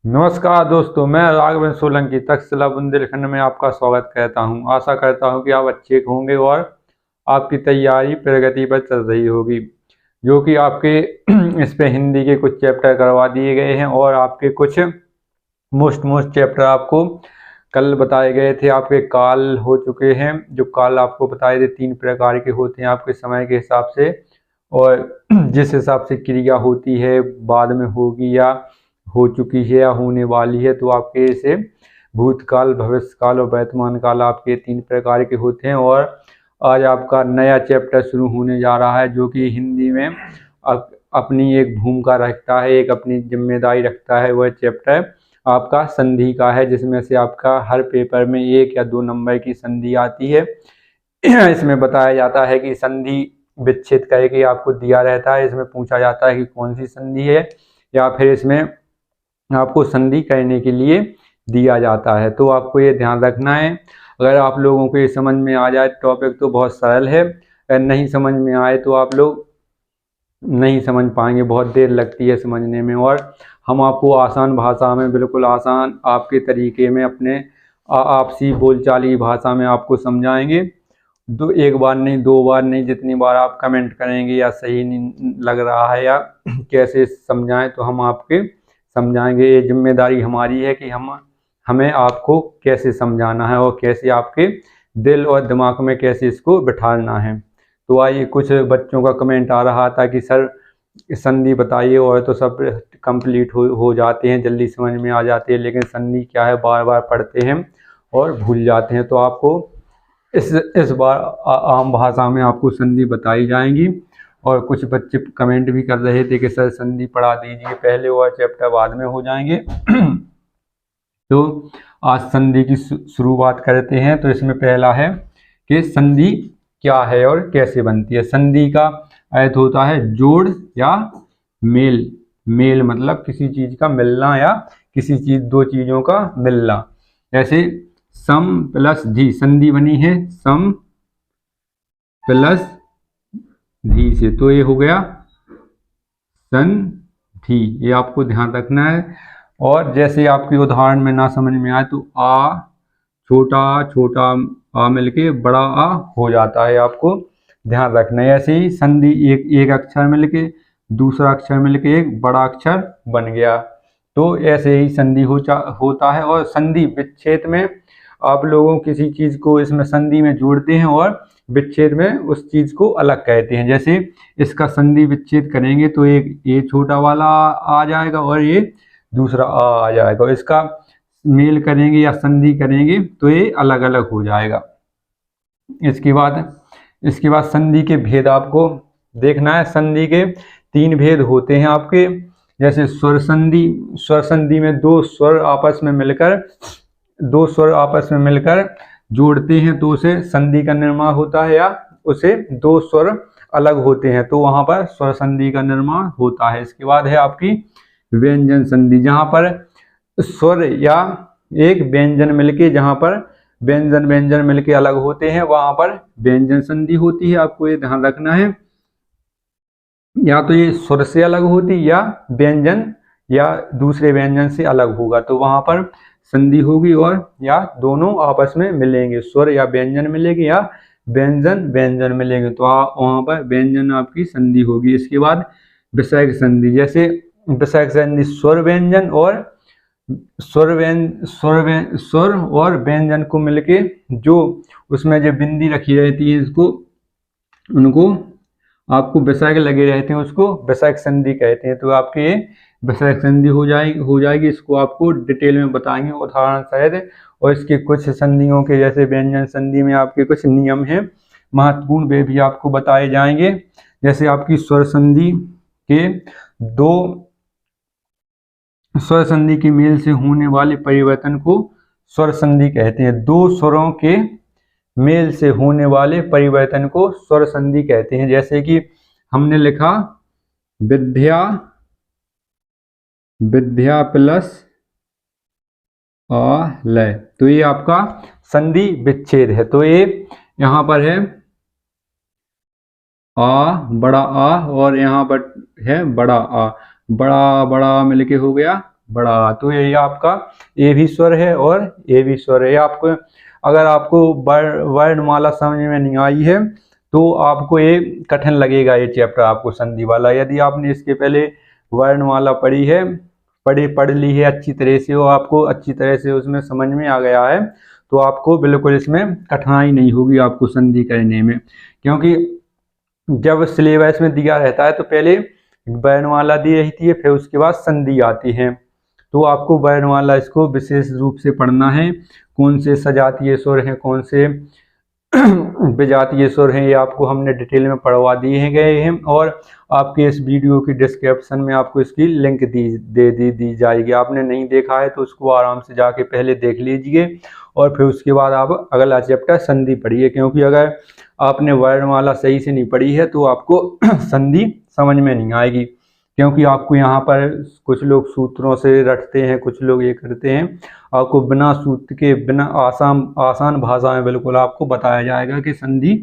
नमस्कार दोस्तों, मैं राघवेंद्र सोलंकी तक्षशिला बुंदेलखंड में आपका स्वागत करता हूं। आशा करता हूं कि आप अच्छे होंगे और आपकी तैयारी प्रगति पर चल रही होगी। जो कि आपके इस पे हिंदी के कुछ चैप्टर करवा दिए गए हैं और आपके कुछ मोस्ट चैप्टर आपको कल बताए गए थे। आपके काल हो चुके हैं। जो काल आपको बताए थे 3 प्रकार के होते हैं आपके समय के हिसाब से, और जिस हिसाब से क्रिया होती है बाद में होगी या हो चुकी है या होने वाली है, तो आपके इसे भूतकाल, भविष्यकाल और वर्तमान काल आपके 3 प्रकार के होते हैं। और आज आपका नया चैप्टर शुरू होने जा रहा है, जो कि हिंदी में अपनी एक भूमिका रखता है, एक अपनी जिम्मेदारी रखता है। वह चैप्टर आपका संधि का है, जिसमें से आपका हर पेपर में 1 या 2 नंबर की संधि आती है। इसमें बताया जाता है कि संधि विच्छेद करके आपको दिया रहता है। इसमें पूछा जाता है कि कौन सी संधि है, या फिर इसमें आपको संधि करने के लिए दिया जाता है। तो आपको ये ध्यान रखना है। अगर आप लोगों को ये समझ में आ जाए टॉपिक तो बहुत सरल है, अगर नहीं समझ में आए तो आप लोग नहीं समझ पाएंगे, बहुत देर लगती है समझने में। और हम आपको आसान भाषा में, बिल्कुल आसान आपके तरीके में, अपने आपसी बोलचाली भाषा में आपको समझाएंगे। एक बार नहीं, 2 बार नहीं, जितनी बार आप कमेंट करेंगे या सही नहीं लग रहा है या कैसे समझाएं तो हम आपके समझाएंगे। ये जिम्मेदारी हमारी है कि हमें आपको कैसे समझाना है और कैसे आपके दिल और दिमाग में कैसे इसको बिठाना है। तो आइए, कुछ बच्चों का कमेंट आ रहा था कि सर संधि बताइए, और तो सब कंप्लीट हो जाते हैं, जल्दी समझ में आ जाते हैं, लेकिन संधि क्या है बार बार पढ़ते हैं और भूल जाते हैं। तो आपको इस बार आम भाषा में आपको संधि बताई जाएंगी। और कुछ बच्चे कमेंट भी कर रहे थे कि सर संधि पढ़ा दीजिए पहले और चैप्टर बाद में हो जाएंगे। तो आज संधि की शुरुआत करते हैं। तो इसमें पहला है कि संधि क्या है और कैसे बनती है। संधि का अर्थ होता है जोड़ या मेल। मेल मतलब किसी चीज का मिलना या किसी चीज, 2 चीजों का मिलना। जैसे सम प्लस धी, संधि बनी है सम प्लस धी से, तो ये हो गया संधि। ये आपको ध्यान रखना है। और जैसे आपके उदाहरण में ना समझ में आए तो आ, छोटा छोटा आ मिलके बड़ा आ हो जाता है, आपको ध्यान रखना है। ऐसे ही संधि एक अक्षर मिलके दूसरा अक्षर मिलके एक बड़ा अक्षर बन गया। तो ऐसे ही संधि होता है। और संधि विच्छेद में आप लोगों किसी चीज को इसमें संधि में जोड़ते हैं और विच्छेद में उस चीज को अलग कहते हैं। जैसे इसका संधि विच्छेद करेंगे तो एक ये छोटा वाला आ जाएगा और ये दूसरा आ जाएगा, और इसका मेल करेंगे या संधि करेंगे तो ये अलग अलग हो जाएगा। इसके बाद संधि के भेद आपको देखना है। संधि के 3 भेद होते हैं आपके। जैसे स्वर संधि, स्वर संधि में 2 स्वर आपस में मिलकर जोड़ते हैं तो उसे संधि का निर्माण होता है, या उसे 2 स्वर अलग होते हैं तो वहां पर स्वर संधि का निर्माण होता है। इसके बाद है आपकी व्यंजन संधि, जहां पर स्वर या एक व्यंजन मिलके, जहां पर व्यंजन मिलके अलग होते हैं वहां पर व्यंजन संधि होती है। आपको ये ध्यान रखना है, या तो ये स्वर से अलग होती या व्यंजन या दूसरे व्यंजन से अलग होगा तो वहां पर संधि होगी, और या दोनों आपस में मिलेंगे, स्वर या व्यंजन मिलेगी या व्यंजन मिलेंगे तो वहां पर व्यंजन आपकी संधि होगी। इसके बाद विसर्ग संधि, जैसे विसर्ग संधि स्वर और व्यंजन को मिलके जो उसमें जो बिंदी रखी रहती है उनको आपको विसर्ग लगे रहते हैं, उसको विसर्ग संधि कहते हैं। तो आपके ये विसर्ग संधि हो जाएगी। इसको आपको डिटेल में बताएंगे उदाहरण सहित। और इसके कुछ संधियों के, जैसे व्यंजन संधि में आपके कुछ नियम हैं महत्वपूर्ण, वे भी आपको बताए जाएंगे। जैसे आपकी स्वर संधि के 2 स्वर संधि के मेल से होने वाले परिवर्तन को स्वर संधि कहते हैं। 2 स्वरों के मेल से होने वाले परिवर्तन को स्वर संधि कहते हैं। जैसे कि हमने लिखा विद्या प्लस लय, तो ये आपका संधि विच्छेद है। तो ये यहाँ पर है आ, बड़ा आ, और यहाँ पर है बड़ा आ। बड़ा बड़ा मिलके हो गया बड़ा। तो ये आपका ए भी स्वर है और ए भी स्वर है। आपको अगर आपको वर्णमाला समझ में नहीं आई है तो आपको ये कठिन लगेगा ये चैप्टर आपको संधि वाला। यदि आपने इसके पहले वर्णमाला पढ़ी है, पढ़ ली है अच्छी तरह से और आपको अच्छी तरह से उसमें समझ में आ गया है तो आपको बिल्कुल इसमें कठिनाई नहीं होगी आपको संधि करने में। क्योंकि जब सिलेबस में दिया रहता है तो पहले वर्णमाला दी रहती है, फिर उसके बाद संधि आती है। तो आपको वर्णमाला इसको विशेष रूप से पढ़ना है। कौन से सजातीय स्वर हैं, कौन से विजातीय स्वर हैं, ये आपको हमने डिटेल में पढ़वा दिए गए हैं और आपके इस वीडियो की डिस्क्रिप्शन में आपको इसकी लिंक दी जाएगी। आपने नहीं देखा है तो उसको आराम से जाके पहले देख लीजिए और फिर उसके बाद आप अगला चैप्टर संधि पढ़िए। क्योंकि अगर आपने वर्णमाला सही से नहीं पढ़ी है तो आपको संधि समझ में नहीं आएगी। क्योंकि आपको यहाँ पर कुछ लोग सूत्रों से रटते हैं, कुछ लोग ये करते हैं। आपको बिना सूत्र के, बिना आसान भाषा में बिल्कुल आपको बताया जाएगा कि संधि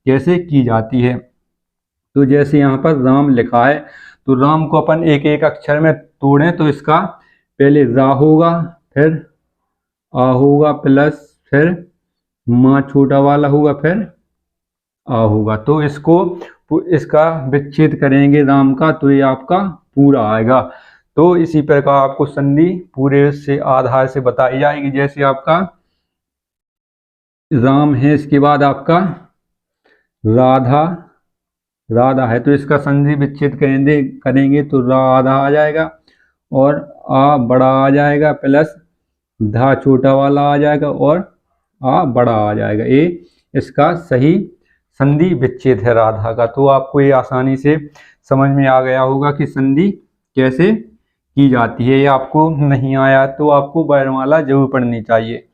कैसे की जाती है। तो जैसे यहाँ पर राम लिखा है तो राम को अपन एक एक अक्षर में तोड़ें तो इसका पहले रा होगा, फिर आ होगा, प्लस फिर माँ छोटा वाला होगा, फिर आ होगा। तो इसका विच्छेद करेंगे राम का तो ये आपका पूरा आएगा। तो इसी प्रकार आपको संधि पूरे से आधार से बताई जाएगी। जैसे आपका राम है, इसके बाद आपका राधा है तो इसका संधि विच्छेद करेंगे तो राधा आ जाएगा और आ बड़ा आ जाएगा, प्लस धा छोटा वाला आ जाएगा और आ बड़ा आ जाएगा। ये इसका सही संधि विच्छेद है राधा का। तो आपको ये आसानी से समझ में आ गया होगा कि संधि कैसे की जाती है। ये आपको नहीं आया तो आपको वर्णमाला जरूर पढ़नी चाहिए।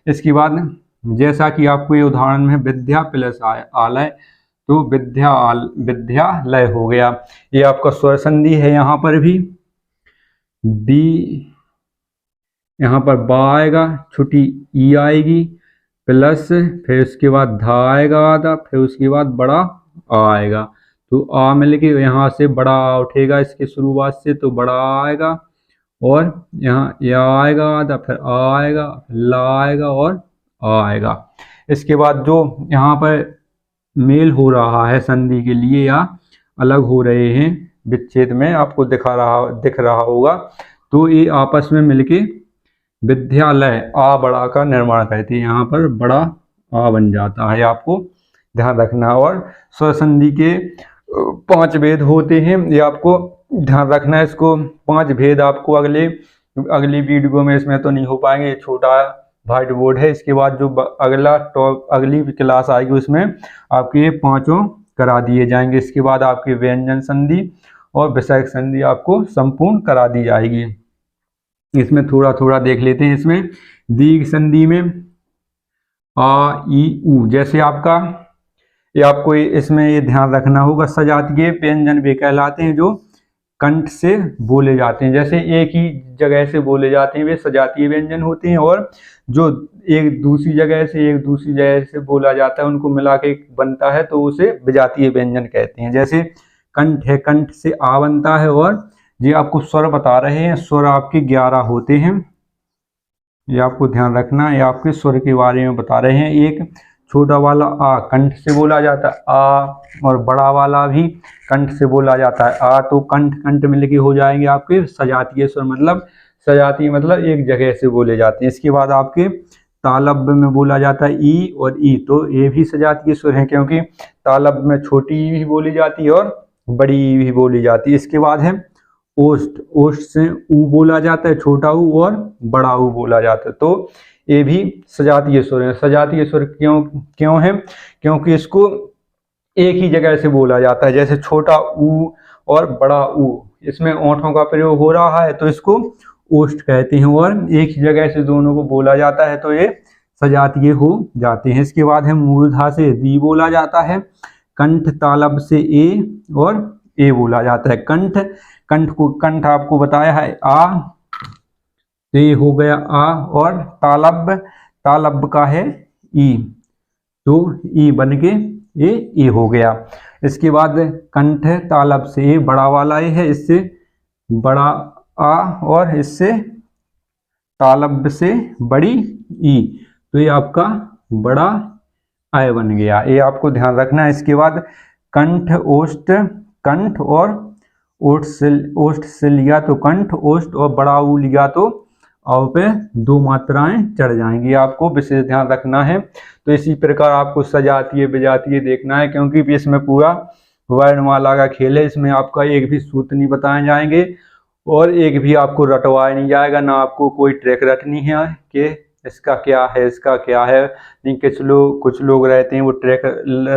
इसके बाद जैसा कि आपको ये उदाहरण में विद्या प्लस आलय तो विद्यालय हो गया। ये आपका स्वर संधि है। यहाँ पर भी बी, यहाँ पर बा आएगा, छोटी ई आएगी, प्लस फिर उसके बाद धा आएगा आधा, फिर उसके बाद बड़ा आ आएगा। तो आ मिल के यहाँ से बड़ा आ उठेगा इसके शुरुआत से तो बड़ा आएगा और यहाँ या आएगा आधा, फिर आ आएगा, ला आएगा और आ आएगा। इसके बाद जो यहाँ पर मेल हो रहा है संधि के लिए या अलग हो रहे हैं विच्छेद में आपको दिख रहा होगा तो ये आपस में मिलके विद्यालय आ बड़ा का निर्माण करती है। यहाँ पर बड़ा आ बन जाता है, आपको ध्यान रखना। और स्वर संधि के 5 भेद होते हैं, ये आपको ध्यान रखना है। इसको 5 भेद आपको अगली वीडियो में इसमें तो नहीं हो पाएंगे, छोटा व्हाइट बोर्ड है। इसके बाद जो अगली क्लास आएगी उसमें आपके ये 5 करा दिए जाएंगे। इसके बाद आपकी व्यंजन संधि और विसर्ग संधि आपको संपूर्ण करा दी जाएगी। इसमें थोड़ा थोड़ा देख लेते हैं। इसमें दीर्घ संधि में आ ई उ, जैसे आपका ये आपको इसमें ये ध्यान रखना होगा सजातीय व्यंजन वे कहलाते हैं जो कंठ से बोले जाते हैं। जैसे एक ही जगह से बोले जाते हैं वे सजातीय व्यंजन होते हैं और जो एक दूसरी जगह से बोला जाता है उनको मिला के बनता है तो उसे विजातीय व्यंजन कहते हैं। जैसे कंठ है, कंठ से आ बनता है और ये आपको स्वर बता रहे हैं। स्वर आपके 11 होते हैं, ये आपको ध्यान रखना है। ये आपके स्वर के बारे में बता रहे हैं। एक छोटा वाला आ कंठ से बोला जाता है आ, और बड़ा वाला भी कंठ से बोला जाता है आ। तो कंठ मिलके हो जाएंगे आपके सजातीय स्वर। मतलब सजातीय मतलब एक जगह से बोले जाते हैं। इसके बाद आपके तालब्य में बोला जाता है ई और ई, तो ये भी सजातीय स्वर है क्योंकि तालब्य में छोटी ई भी बोली जाती है और बड़ी ई भी बोली जाती है। इसके बाद है ओष्ठ, ओष्ठ से ऊ बोला जाता है, छोटा ऊ और बड़ा ऊ बोला जाता है। तो ये भी सजातीय स्वर है। सजातीय स्वर क्यों है? क्योंकि इसको एक ही जगह से बोला जाता है। जैसे छोटा ऊ और बड़ा ऊ, इसमें ओंठों का प्रयोग हो रहा है तो इसको ओष्ठ कहते हैं और एक ही जगह से दोनों को बोला जाता है तो ये सजातीय हो जाते हैं। इसके बाद है मूर्धा से री बोला जाता है, कंठ तालब से ए और ए बोला जाता है। कंठ आपको बताया है आ, तो ये हो गया आ, और तालब का है ई, तो ई बन के ये हो गया। इसके बाद कंठ तालब से ये बड़ा वाला ये है, इससे बड़ा आ और इससे तालब से बड़ी ई, तो ये आपका बड़ा आय बन गया। ये आपको ध्यान रखना है। इसके बाद कंठ ओष्ठ, कंठ और ओष्ठ से लिया तो कंठ, ओष्ठ और बड़ा ऊ लिया तो औ पे दो मात्राएं चढ़ जाएंगी, आपको विशेष ध्यान रखना है। तो इसी प्रकार आपको सजातीय विजातीय देखना है, क्योंकि इसमें पूरा वर्णमाला का खेल है। इसमें आपका एक भी सूत्र नहीं बताए जाएंगे और एक भी आपको रटवाया नहीं जाएगा, ना आपको कोई ट्रैक रटनी है कि इसका क्या है इसका क्या है। नहीं, कुछ लोग रहते हैं वो ट्रैक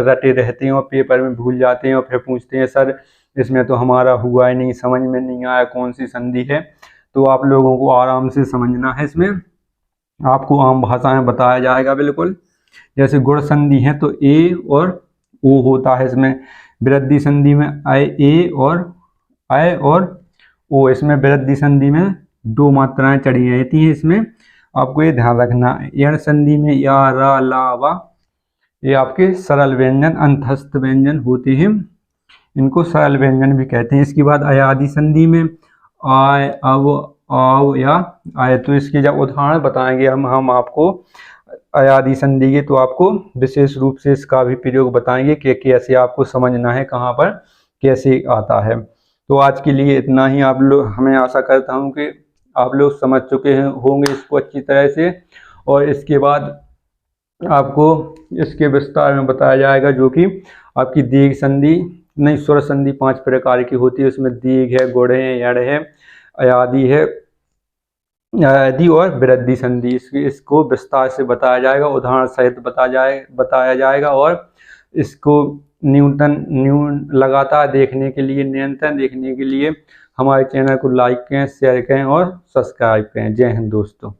रटे रहते हैं और पेपर में भूल जाते हैं और फिर पूछते हैं सर इसमें तो हमारा हुआ ही नहीं, समझ में नहीं आया कौन सी संधि है। तो आप लोगों को आराम से समझना है, इसमें आपको आम भाषा में बताया जाएगा बिल्कुल। जैसे गुण संधि है तो ए और ओ होता है इसमें, वृद्धि संधि में ए और ओ, इसमें वृद्धि संधि में दो मात्राएं चढ़ी रहती हैं। इसमें आपको ये ध्यान रखना है। यण संधि में या रा ला वा, ये आपके सरल व्यंजन अंतस्थ व्यंजन होते हैं, इनको सरल व्यंजन भी कहते हैं। इसके बाद अयादि संधि में आय अव आव या आय, तो इसके जब उदाहरण बताएंगे हम आपको अयादि संधि के, तो आपको विशेष रूप से इसका भी प्रयोग बताएंगे कि कैसे आपको समझना है, कहाँ पर कैसे आता है। तो आज के लिए इतना ही। आप लोग, हमें आशा करता हूँ कि आप लोग समझ चुके होंगे इसको अच्छी तरह से, और इसके बाद आपको इसके विस्तार में बताया जाएगा, जो कि आपकी दीर्घ संधि नहीं, स्वर संधि 5 प्रकार की होती है। उसमें दीर्घ है, गुण है, यण है, अयादि है, अयादि और वृद्धि संधि, इसको विस्तार से बताया जाएगा, उदाहरण सहित बताया जाएगा। और इसको लगातार देखने के लिए, निरंतर देखने के लिए हमारे चैनल को लाइक करें, शेयर करें और सब्सक्राइब करें। जय हिंद दोस्तों।